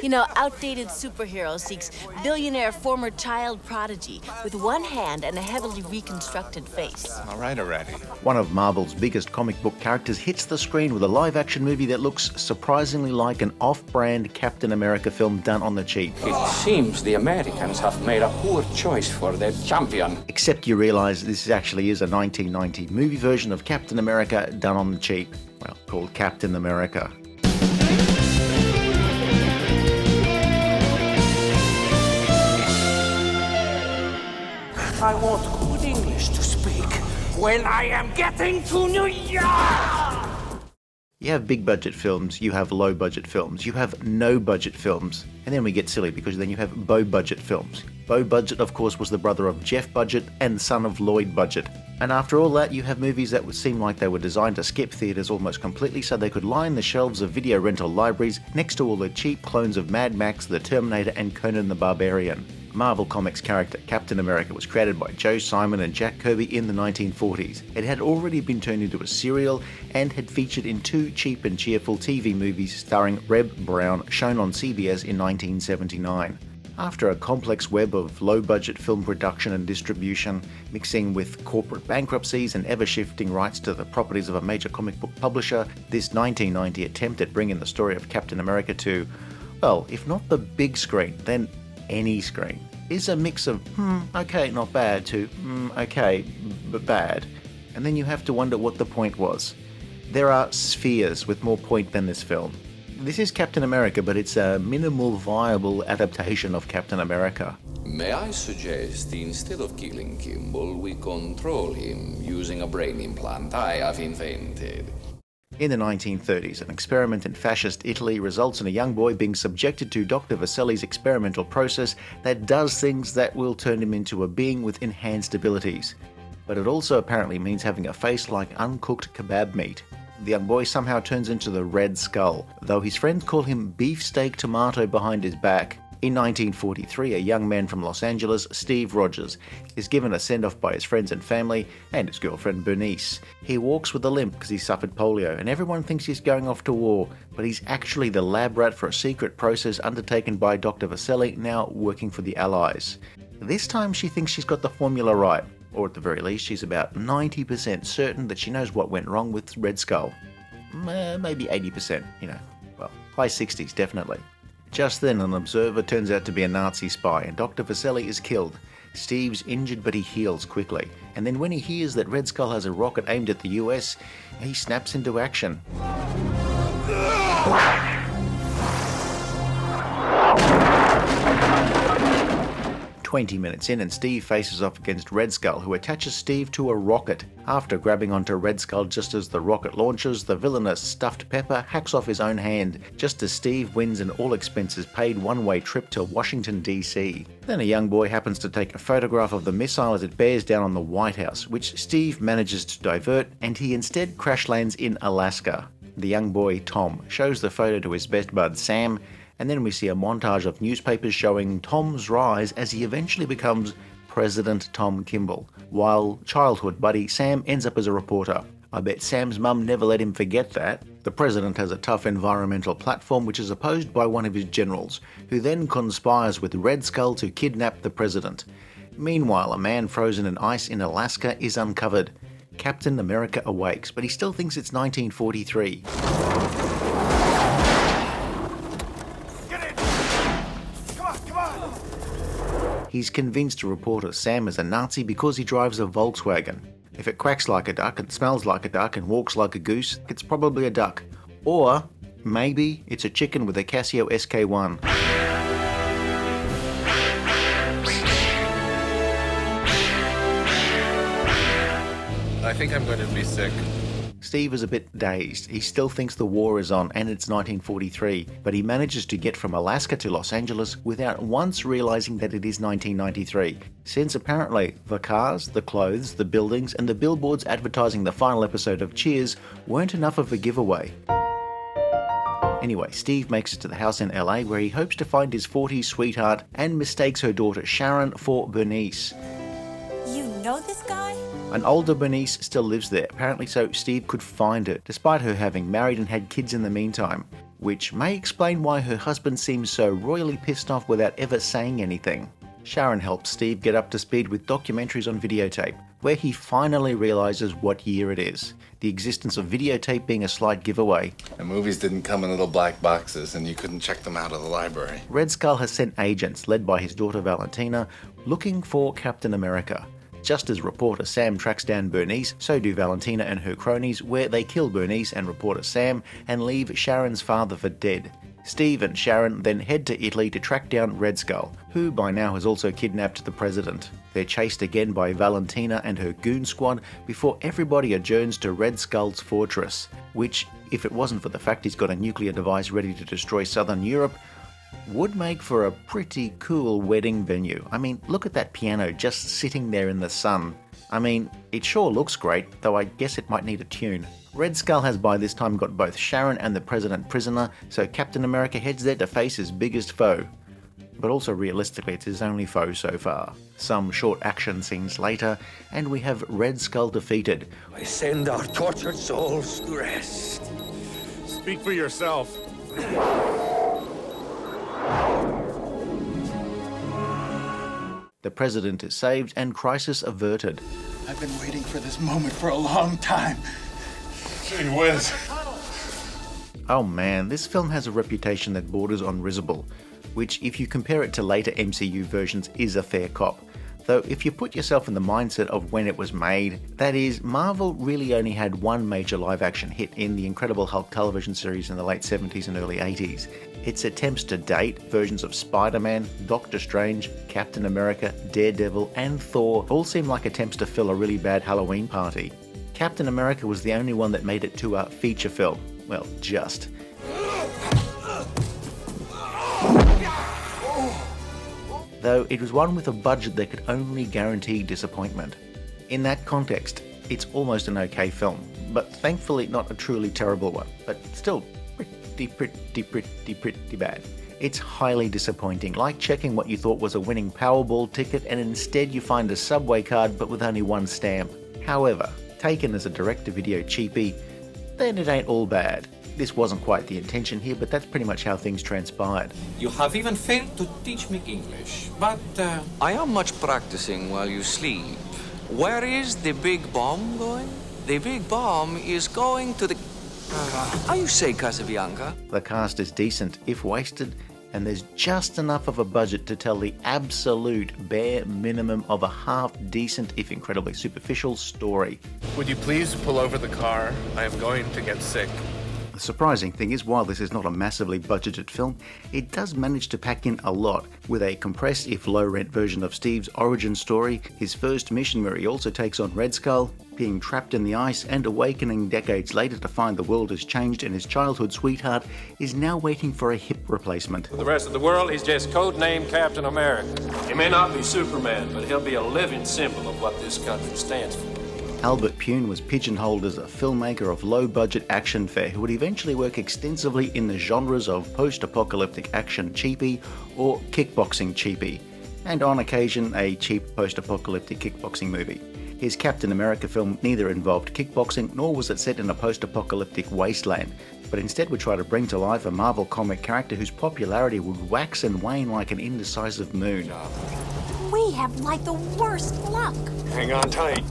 You know, outdated superhero seeks billionaire former child prodigy with one hand and a heavily reconstructed face. All right already. One of Marvel's biggest comic book characters hits the screen with a live-action movie that looks surprisingly like an off-brand Captain America film done on the cheap. It seems the Americans have made a poor choice for their champion. Except you realise this actually is a 1990 movie version of Captain America done on the cheap. Well, called Captain America. I want good English to speak when I am getting to New York! You have big budget films, you have low budget films, you have no budget films, and then we get silly because then you have Bo Budget films. Bo Budget, of course, was the brother of Jeff Budget and son of Lloyd Budget. And after all that, you have movies that would seem like they were designed to skip theatres almost completely so they could line the shelves of video rental libraries next to all the cheap clones of Mad Max, The Terminator and Conan the Barbarian. Marvel Comics character Captain America was created by Joe Simon and Jack Kirby in the 1940s. It had already been turned into a serial and had featured in 2 cheap and cheerful TV movies starring Reb Brown, shown on CBS in 1979. After a complex web of low-budget film production and distribution, mixing with corporate bankruptcies and ever-shifting rights to the properties of a major comic book publisher, this 1990 attempt at bringing the story of Captain America to, well, if not the big screen, then any screen, is a mix of okay, not bad, to okay, but bad. And then you have to wonder what the point was. There are spheres with more point than this film. This is Captain America, but it's a minimal viable adaptation of Captain America. May I suggest, instead of killing Kimball, we control him using a brain implant I have invented. In the 1930s, an experiment in fascist Italy results in a young boy being subjected to Dr. Vasselli's experimental process that does things that will turn him into a being with enhanced abilities. But it also apparently means having a face like uncooked kebab meat. The young boy somehow turns into the Red Skull, though his friends call him Beefsteak Tomato behind his back. In 1943, a young man from Los Angeles, Steve Rogers, is given a send-off by his friends and family and his girlfriend Bernice. He walks with a limp because he suffered polio, and everyone thinks he's going off to war, but he's actually the lab rat for a secret process undertaken by Dr. Vasselli, now working for the Allies. This time she thinks she's got the formula right, or at the very least she's about 90% certain that she knows what went wrong with Red Skull. Maybe 80%, well, high 60s definitely. Just then, an observer turns out to be a Nazi spy, and Dr. Vasselli is killed. Steve's injured, but he heals quickly. And then when he hears that Red Skull has a rocket aimed at the US, he snaps into action. 20 minutes in and Steve faces off against Red Skull, who attaches Steve to a rocket. After grabbing onto Red Skull just as the rocket launches, the villainous Stuffed Pepper hacks off his own hand, just as Steve wins an all-expenses-paid one-way trip to Washington, D.C. Then a young boy happens to take a photograph of the missile as it bears down on the White House, which Steve manages to divert, and he instead crash lands in Alaska. The young boy, Tom, shows the photo to his best bud, Sam, and then we see a montage of newspapers showing Tom's rise as he eventually becomes President Tom Kimball, while childhood buddy Sam ends up as a reporter. I bet Sam's mum never let him forget that. The president has a tough environmental platform which is opposed by one of his generals, who then conspires with Red Skull to kidnap the president. Meanwhile, a man frozen in ice in Alaska is uncovered. Captain America awakes, but he still thinks it's 1943. He's convinced reporter Sam is a Nazi because he drives a Volkswagen. If it quacks like a duck and smells like a duck and walks like a goose, it's probably a duck. Or maybe it's a chicken with a Casio SK1. I think I'm going to be sick. Steve is a bit dazed. He still thinks the war is on and it's 1943, but he manages to get from Alaska to Los Angeles without once realizing that it is 1993, since apparently the cars, the clothes, the buildings, and the billboards advertising the final episode of Cheers weren't enough of a giveaway. Anyway, Steve makes it to the house in LA where he hopes to find his 40s sweetheart and mistakes her daughter Sharon for Bernice. You know this guy? An older Bernice still lives there, apparently, so Steve could find her, despite her having married and had kids in the meantime. which may explain why her husband seems so royally pissed off without ever saying anything. Sharon helps Steve get up to speed with documentaries on videotape, where he finally realizes what year it is, the existence of videotape being a slight giveaway. The movies didn't come in little black boxes and you couldn't check them out of the library. Red Skull has sent agents, led by his daughter Valentina, looking for Captain America. Just as reporter Sam tracks down Bernice, so do Valentina and her cronies, where they kill Bernice and reporter Sam and leave Sharon's father for dead. Steve and Sharon then head to Italy to track down Red Skull, who by now has also kidnapped the president. They're chased again by Valentina and her goon squad before everybody adjourns to Red Skull's fortress, which, if it wasn't for the fact he's got a nuclear device ready to destroy southern Europe, would make for a pretty cool wedding venue. I mean, look at that piano just sitting there in the sun. I mean, it sure looks great, though I guess it might need a tune. Red Skull has by this time got both Sharon and the President prisoner, so Captain America heads there to face his biggest foe. But also realistically, it's his only foe so far. Some short action scenes later, and we have Red Skull defeated. I send our tortured souls to rest. Speak for yourself. The President is saved and crisis averted. I've been waiting for this moment for a long time. Gee whiz. Oh man, this film has a reputation that borders on risible, which if you compare it to later MCU versions is a fair cop. Though if you put yourself in the mindset of when it was made, that is, Marvel really only had one major live-action hit in the Incredible Hulk television series in the late 70s and early 80s. Its attempts to date, versions of Spider-Man, Doctor Strange, Captain America, Daredevil and Thor all seem like attempts to fill a really bad Halloween party. Captain America was the only one that made it to a feature film. Well, just. Though it was one with a budget that could only guarantee disappointment. In that context, it's almost an okay film, but thankfully not a truly terrible one, but still pretty bad. It's highly disappointing, like checking what you thought was a winning Powerball ticket and instead you find a Subway card but with only one stamp. However, taken as a direct-to-video cheapie, then it ain't all bad. This wasn't quite the intention here, but that's pretty much how things transpired. You have even failed to teach me English, but I am much practicing while you sleep. Where is the big bomb going? The big bomb is going to the... How you say, Casabianca? The cast is decent, if wasted, and there's just enough of a budget to tell the absolute bare minimum of a half-decent, if incredibly superficial, story. Would you please pull over the car? I am going to get sick. The surprising thing is, while this is not a massively budgeted film, it does manage to pack in a lot, with a compressed if low-rent version of Steve's origin story, his first mission where he also takes on Red Skull, being trapped in the ice and awakening decades later to find the world has changed and his childhood sweetheart is now waiting for a hip replacement. For the rest of the world, he's just codenamed Captain America. He may not be Superman, but he'll be a living symbol of what this country stands for. Albert Pune was pigeonholed as a filmmaker of low-budget action fare who would eventually work extensively in the genres of post-apocalyptic action cheapie or kickboxing cheapie, and on occasion a cheap post-apocalyptic kickboxing movie. His Captain America film neither involved kickboxing nor was it set in a post-apocalyptic wasteland, but instead would try to bring to life a Marvel comic character whose popularity would wax and wane like an indecisive moon. We have like the worst luck. Hang on tight.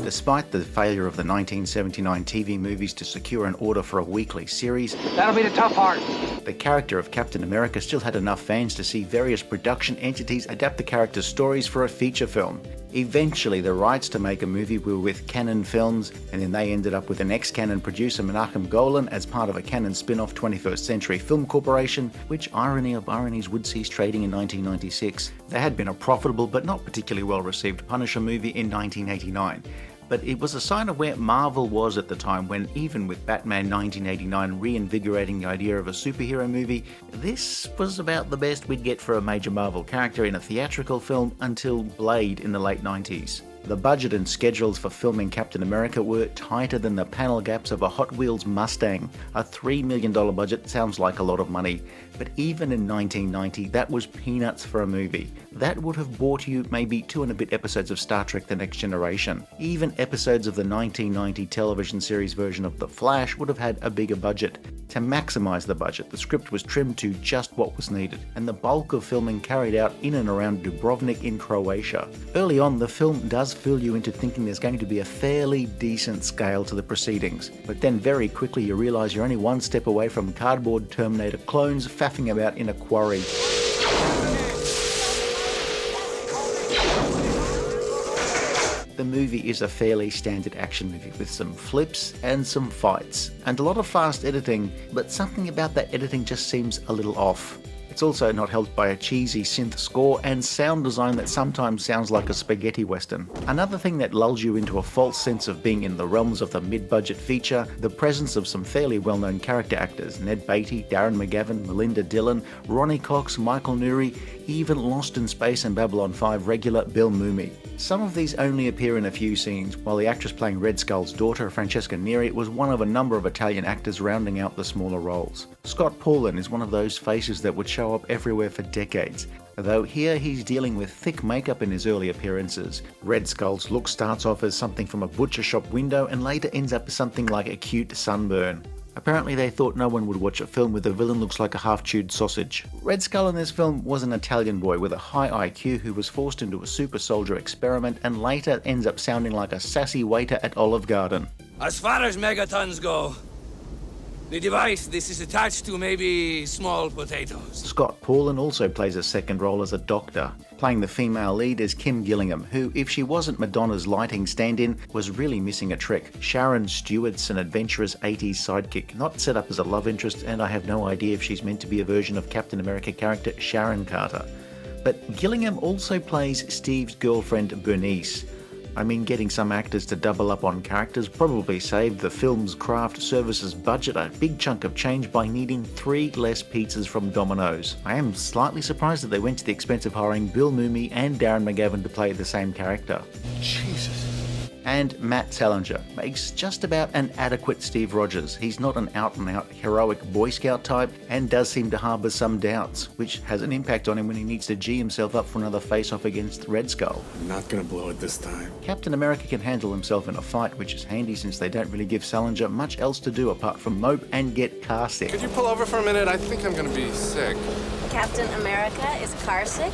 Despite the failure of the 1979 TV movies to secure an order for a weekly series, That'll be the tough part. the character of Captain America still had enough fans to see various production entities adapt the character's stories for a feature film. Eventually, the rights to make a movie were with Canon Films, and then they ended up with an ex-Canon producer, Menachem Golan, as part of a Canon spin-off 21st Century Film Corporation, which, irony of ironies, would cease trading in 1996. There had been a profitable but not particularly well-received Punisher movie in 1989. But it was a sign of where Marvel was at the time when, even with Batman 1989 reinvigorating the idea of a superhero movie, this was about the best we'd get for a major Marvel character in a theatrical film until Blade in the late 90s. The budget and schedules for filming Captain America were tighter than the panel gaps of a Hot Wheels Mustang. A $3 million budget sounds like a lot of money, but even in 1990, that was peanuts for a movie. That would have bought you maybe 2 and a bit episodes of Star Trek The Next Generation. Even episodes of the 1990 television series version of The Flash would have had a bigger budget. To maximize the budget, the script was trimmed to just what was needed, and the bulk of filming carried out in and around Dubrovnik in Croatia. Early on, the film does fool you into thinking there's going to be a fairly decent scale to the proceedings, but then very quickly you realise you're only one step away from cardboard Terminator clones faffing about in a quarry. The movie is a fairly standard action movie with some flips and some fights, and a lot of fast editing, but something about that editing just seems a little off. It's also not helped by a cheesy synth score and sound design that sometimes sounds like a spaghetti western. Another thing that lulls you into a false sense of being in the realms of the mid-budget feature, the presence of some fairly well-known character actors: Ned Beatty, Darren McGavin, Melinda Dillon, Ronnie Cox, Michael Nouri, even Lost in Space and Babylon 5 regular Bill Mumy. Some of these only appear in a few scenes, while the actress playing Red Skull's daughter, Francesca Neri, was one of a number of Italian actors rounding out the smaller roles. Scott Paulin is one of those faces that would show up everywhere for decades, though here he's dealing with thick makeup in his early appearances. Red Skull's look starts off as something from a butcher shop window and later ends up as something like a cute sunburn. Apparently they thought no one would watch a film where the villain looks like a half-chewed sausage. Red Skull in this film was an Italian boy with a high IQ who was forced into a super soldier experiment and later ends up sounding like a sassy waiter at Olive Garden. As far as megatons go, the device this is attached to may be small potatoes. Scott Paulin also plays a second role as a doctor. Playing the female lead is Kim Gillingham, who, if she wasn't Madonna's lighting stand-in, was really missing a trick. Sharon Stewart's an adventurous 80s sidekick, not set up as a love interest, and I have no idea if she's meant to be a version of Captain America character Sharon Carter. But Gillingham also plays Steve's girlfriend Bernice. I mean, getting some actors to double up on characters probably saved the film's craft services budget a big chunk of change by needing 3 less pizzas from Domino's. I am slightly surprised that they went to the expense of hiring Bill Mumy and Darren McGavin to play the same character. Jesus. And Matt Salinger makes just about an adequate Steve Rogers. He's not an out-and-out heroic Boy Scout type and does seem to harbour some doubts, which has an impact on him when he needs to G himself up for another face-off against Red Skull. I'm not gonna blow it this time. Captain America can handle himself in a fight, which is handy since they don't really give Salinger much else to do apart from mope and get car sick. Could you pull over for a minute? I think I'm gonna be sick. Captain America is car sick?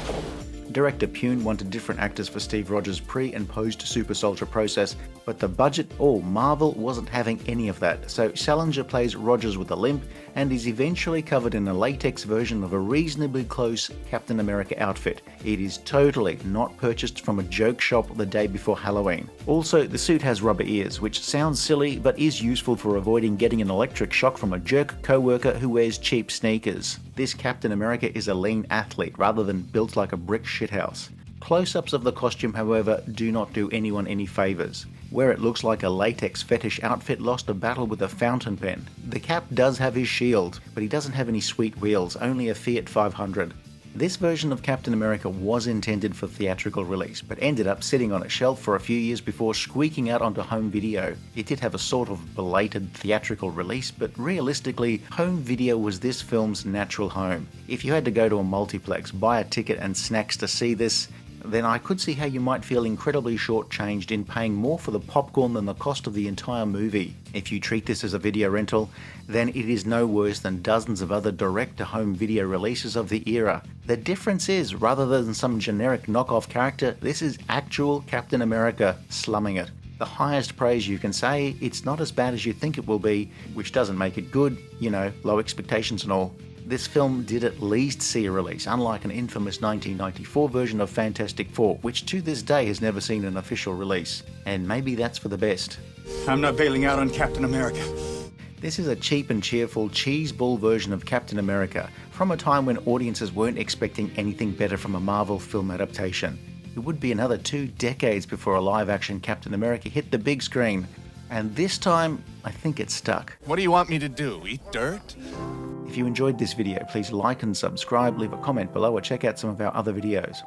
Director Pune wanted different actors for Steve Rogers' pre- and post-Super Soldier process, but the budget or Marvel wasn't having any of that, so Salinger plays Rogers with a limp and is eventually covered in a latex version of a reasonably close Captain America outfit. It is totally not purchased from a joke shop the day before Halloween. Also, the suit has rubber ears, which sounds silly but is useful for avoiding getting an electric shock from a jerk co-worker who wears cheap sneakers. This Captain America is a lean athlete rather than built like a brick shithouse. Close-ups of the costume, however, do not do anyone any favours. Where it looks like a latex fetish outfit lost a battle with a fountain pen. The Cap does have his shield, but he doesn't have any sweet wheels, only a Fiat 500. This version of Captain America was intended for theatrical release, but ended up sitting on a shelf for a few years before squeaking out onto home video. It did have a sort of belated theatrical release, but realistically, home video was this film's natural home. If you had to go to a multiplex, buy a ticket and snacks to see this, then I could see how you might feel incredibly shortchanged in paying more for the popcorn than the cost of the entire movie. If you treat this as a video rental, then it is no worse than dozens of other direct-to-home video releases of the era. The difference is, rather than some generic knockoff character, this is actual Captain America slumming it. The highest praise you can say, it's not as bad as you think it will be, which doesn't make it good, you know, low expectations and all. This film did at least see a release, unlike an infamous 1994 version of Fantastic Four, which to this day has never seen an official release. And maybe that's for the best. I'm not bailing out on Captain America. This is a cheap and cheerful cheeseball version of Captain America, from a time when audiences weren't expecting anything better from a Marvel film adaptation. It would be another 2 decades before a live-action Captain America hit the big screen. And this time, I think it stuck. What do you want me to do? Eat dirt? If you enjoyed this video, please like and subscribe, leave a comment below, or check out some of our other videos.